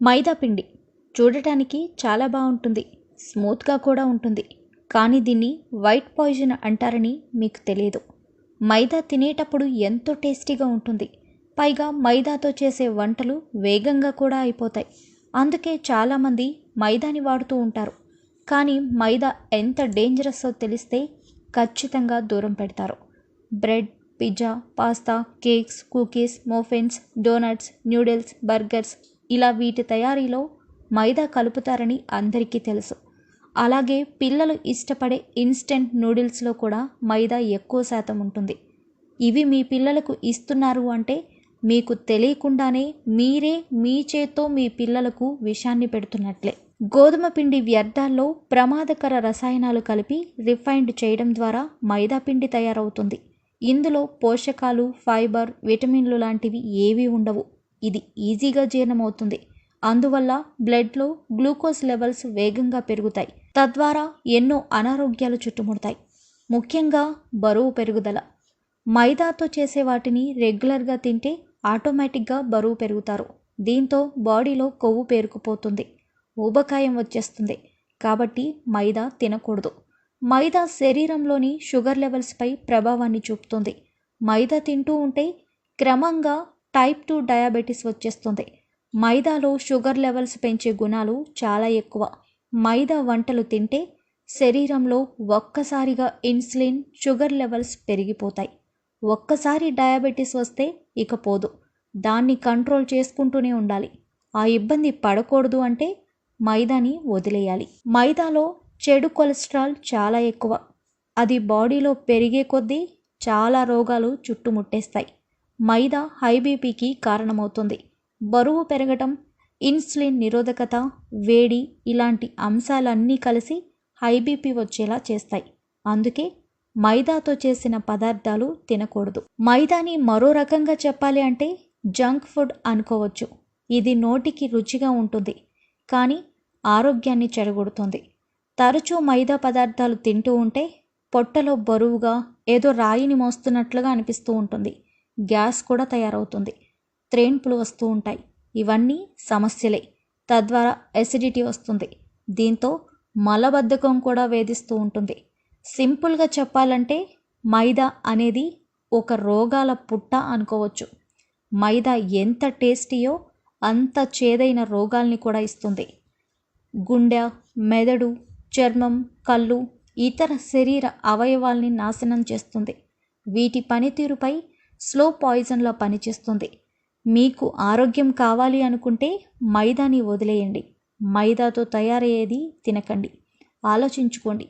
మైదా పిండి చూడటానికి చాలా బాగుంటుంది, స్మూత్గా కూడా ఉంటుంది. కానీ దీన్ని వైట్ పాయిజన్ అంటారని మీకు తెలియదు. మైదా తినేటప్పుడు ఎంతో టేస్టీగా ఉంటుంది. పైగా మైదాతో చేసే వంటలు వేగంగా కూడా అయిపోతాయి. అందుకే చాలామంది మైదాని వాడుతూ ఉంటారు. కానీ మైదా ఎంత డేంజరస్సో తెలిస్తే ఖచ్చితంగా దూరం పెడతారు. Bread, pizza, pasta, cakes, cookies, muffins, donuts, noodles, burgers ఇలా వీటి తయారీలో మైదా కలుపుతారని అందరికీ తెలుసు. అలాగే పిల్లలు ఇష్టపడే ఇన్స్టెంట్ నూడిల్స్లో కూడా మైదా ఎక్కువ శాతం ఉంటుంది. ఇవి మీ పిల్లలకు ఇస్తున్నారు అంటే మీకు తెలియకుండానే మీరే మీ చేత్తో మీ పిల్లలకు విషాన్ని పెడుతున్నట్లే. గోధుమ పిండి వ్యర్థాల్లో ప్రమాదకర రసాయనాలు కలిపి రిఫైండ్ చేయడం ద్వారా మైదా పిండి తయారవుతుంది. ఇందులో పోషకాలు, ఫైబర్, విటమిన్లు లాంటివి ఏవీ ఉండవు. ఇది ఈజీగా జీర్ణమవుతుంది. అందువల్ల బ్లడ్లో గ్లూకోజ్ లెవెల్స్ వేగంగా పెరుగుతాయి. తద్వారా ఎన్నో అనారోగ్యాలు చుట్టుముడతాయి. ముఖ్యంగా బరువు పెరుగుదల. మైదాతో చేసే వాటిని రెగ్యులర్గా తింటే ఆటోమేటిక్గా బరువు పెరుగుతారు. దీంతో బాడీలో కొవ్వు పేరుకుపోతుంది, ఊబకాయం వచ్చేస్తుంది. కాబట్టి మైదా తినకూడదు. మైదా శరీరంలోని షుగర్ లెవెల్స్పై ప్రభావాన్ని చూపుతుంది. మైదా తింటూ ఉంటే క్రమంగా టైప్ 2 డయాబెటీస్ వచ్చేస్తుంది. మైదాలో షుగర్ లెవెల్స్ పెంచే గుణాలు చాలా ఎక్కువ. మైదా వంటలు తింటే శరీరంలో ఒక్కసారిగా ఇన్సులిన్, షుగర్ లెవెల్స్ పెరిగిపోతాయి. ఒక్కసారి డయాబెటీస్ వస్తే ఇక పోదు. దాన్ని కంట్రోల్ చేసుకుంటూనే ఉండాలి. ఆ ఇబ్బంది పడకూడదు అంటే మైదాని వదిలేయాలి. మైదాలో చెడు కొలెస్ట్రాల్ చాలా ఎక్కువ. అది బాడీలో పెరిగే కొద్దీ చాలా రోగాలు చుట్టుముట్టేస్తాయి. మైదా హై బీపీకి కారణమవుతుంది. బరువు పెరగటం, ఇన్సులిన్ నిరోధకత, వేడి ఇలాంటి అంశాలన్నీ కలిసి హై బీపీ వచ్చేలా చేస్తాయి. అందుకే మైదాతో చేసిన పదార్థాలు తినకూడదు. మైదాని మరో రకంగా చెప్పాలి అంటే జంక్ ఫుడ్ అనుకోవచ్చు. ఇది నోటికి రుచిగా ఉంటుంది, కానీ ఆరోగ్యాన్ని చెడగొడుతుంది. తరచూ మైదా పదార్థాలు తింటూ ఉంటే పొట్టలో బరువుగా ఏదో రాయిని మోస్తున్నట్లుగా అనిపిస్తూ ఉంటుంది. గ్యాస్ కూడా తయారవుతుంది. త్రేన్పులు వస్తూ ఉంటాయి. ఇవన్నీ సమస్యలే. తద్వారా ఎసిడిటీ వస్తుంది. దీంతో మలబద్ధకం కూడా వేధిస్తూ ఉంటుంది. సింపుల్గా చెప్పాలంటే మైదా అనేది ఒక రోగాల పుట్ట అనుకోవచ్చు. మైదా ఎంత టేస్టీయో అంత చేదైన రోగాల్ని కూడా ఇస్తుంది. గుండె, మెదడు, చర్మం, కళ్ళు, ఇతర శరీర అవయవాల్ని నాశనం చేస్తుంది. వీటి పనితీరుపై స్లో పాయిజన్లా పనిచేస్తుంది. మీకు ఆరోగ్యం కావాలి అనుకుంటే మైదాని వదిలేయండి. మైదాతో తయారయ్యేది తినకండి. ఆలోచించుకోండి.